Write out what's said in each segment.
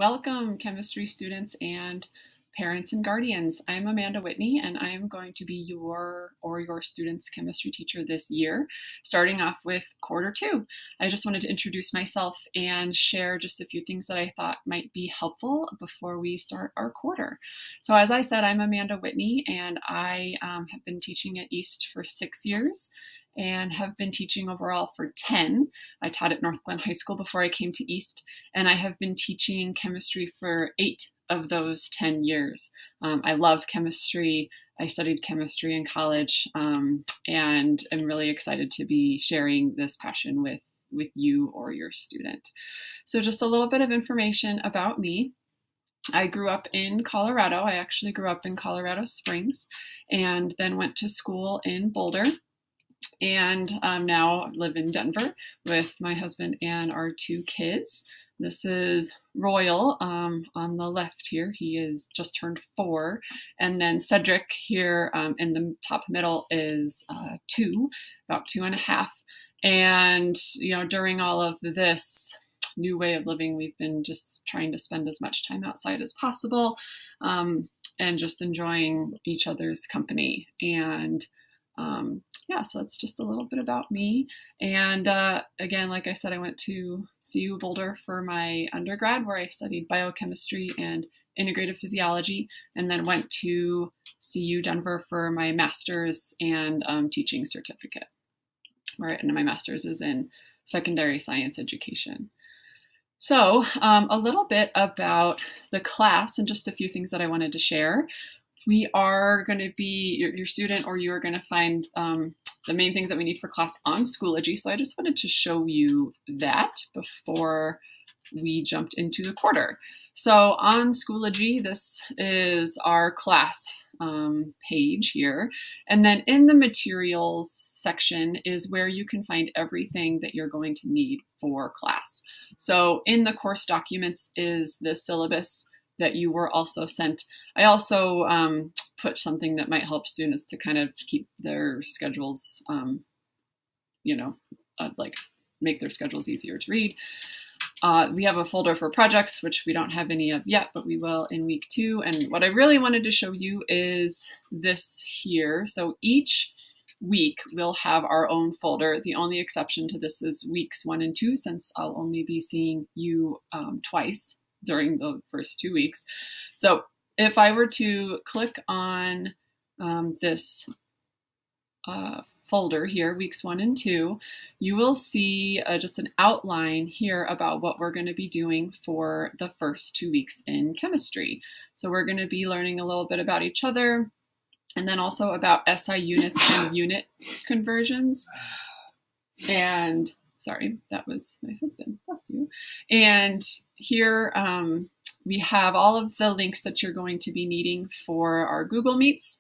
Welcome, chemistry students and parents and guardians. I'm Amanda Whitney, and I'm going to be your student's chemistry teacher this year, starting off with quarter two. I just wanted to introduce myself and share just a few things that I thought might be helpful before we start our quarter. So as I said, I'm Amanda Whitney, and I have been teaching at East for 6 years and have been teaching overall for 10. I taught at North Glen High School before I came to East, and I have been teaching chemistry for 8 of those 10 years. I love chemistry. I studied chemistry in college, and I'm really excited to be sharing this passion with you or your student. So just a little bit of information about me. I grew up in Colorado. I actually grew up in Colorado Springs and then went to school in Boulder, and now live in Denver with my husband and our 2 kids. This is Royal on the left here. He is just turned 4. And then Cedric here in the top middle is 2, about 2.5. And, you know, during all of this new way of living, we've been just trying to spend as much time outside as possible, and just enjoying each other's company. And yeah, so that's just a little bit about me. And again, like I said, I went to CU Boulder for my undergrad, where I studied biochemistry and integrative physiology, and then went to CU Denver for my master's and teaching certificate. Right, and my master's is in secondary science education. So a little bit about the class and just a few things that I wanted to share. We are going to be, your student or you are going to find the main things that we need for class on Schoology. So I just wanted to show you that before we jumped into the quarter. So on Schoology, this is our class page here. And then in the materials section is where you can find everything that you're going to need for class. So in the course documents is the syllabus that you were also sent. I also put something that might help students to kind of keep their schedules, like make their schedules easier to read. We have a folder for projects, which we don't have any of yet, but we will in week 2. And what I really wanted to show you is this here. So each week we'll have our own folder. The only exception to this is weeks 1 and 2, since I'll only be seeing you twice during the first 2 weeks. So if I were to click on this folder here, weeks 1 and 2, you will see just an outline here about what we're going to be doing for the first 2 weeks in chemistry. So we're going to be learning a little bit about each other, and then also about SI units and unit conversions. And sorry, that was my husband, bless you. And here we have all of the links that you're going to be needing for our Google Meets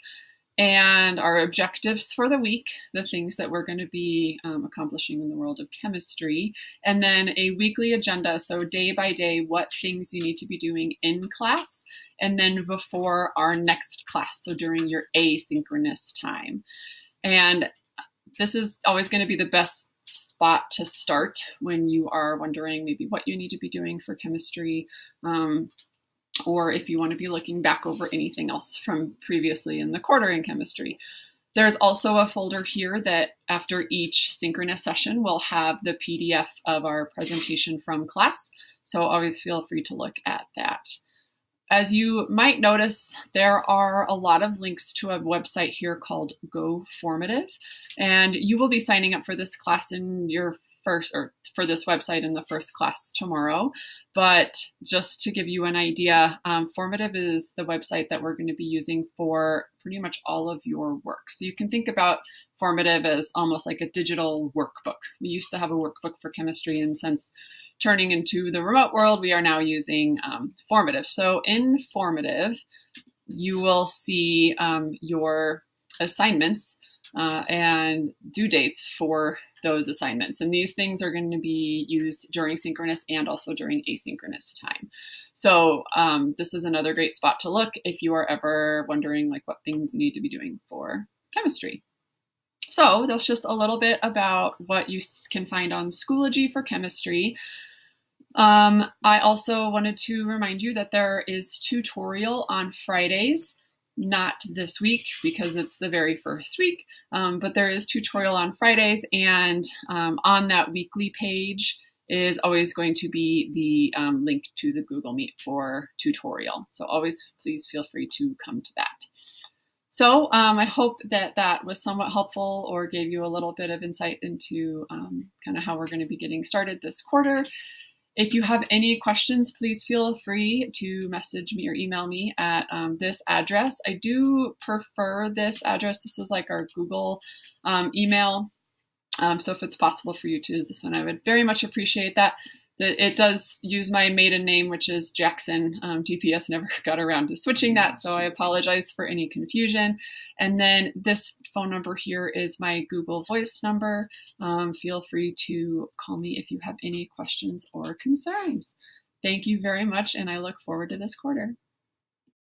and our objectives for the week, the things that we're going to be accomplishing in the world of chemistry, and then a weekly agenda, so day by day, what things you need to be doing in class, and then before our next class, so during your asynchronous time. And this is always going to be the best spot to start when you are wondering maybe what you need to be doing for chemistry, or if you want to be looking back over anything else from previously in the quarter in chemistry. There's also a folder here that after each synchronous session will have the PDF of our presentation from class, so always feel free to look at that. As you might notice, there are a lot of links to a website here called Go Formative, and you will be signing up for this class in your first, or for this website in the first class tomorrow. But just to give you an idea, Formative is the website that we're going to be using for pretty much all of your work. So you can think about Formative as almost like a digital workbook. We used to have a workbook for chemistry, and since turning into the remote world, we are now using Formative. So in Formative, you will see your assignments and due dates for those assignments. And these things are going to be used during synchronous and also during asynchronous time. So this is another great spot to look if you are ever wondering like what things you need to be doing for chemistry. So that's just a little bit about what you can find on Schoology for chemistry. I also wanted to remind you that there is tutorial on Fridays, not this week because it's the very first week, but there is tutorial on Fridays, and on that weekly page is always going to be the link to the Google Meet for tutorial. So always please feel free to come to that. So I hope that that was somewhat helpful or gave you a little bit of insight into kind of how we're going to be getting started this quarter. If you have any questions, please feel free to message me or email me at this address. I do prefer this address. This is like our Google email. So if it's possible for you to use this one, I would very much appreciate that. It does use my maiden name, which is Jackson. GPS never got around to switching that, so I apologize for any confusion. And then this phone number here is my Google Voice number. Feel free to call me if you have any questions or concerns. Thank you very much, and I look forward to this quarter.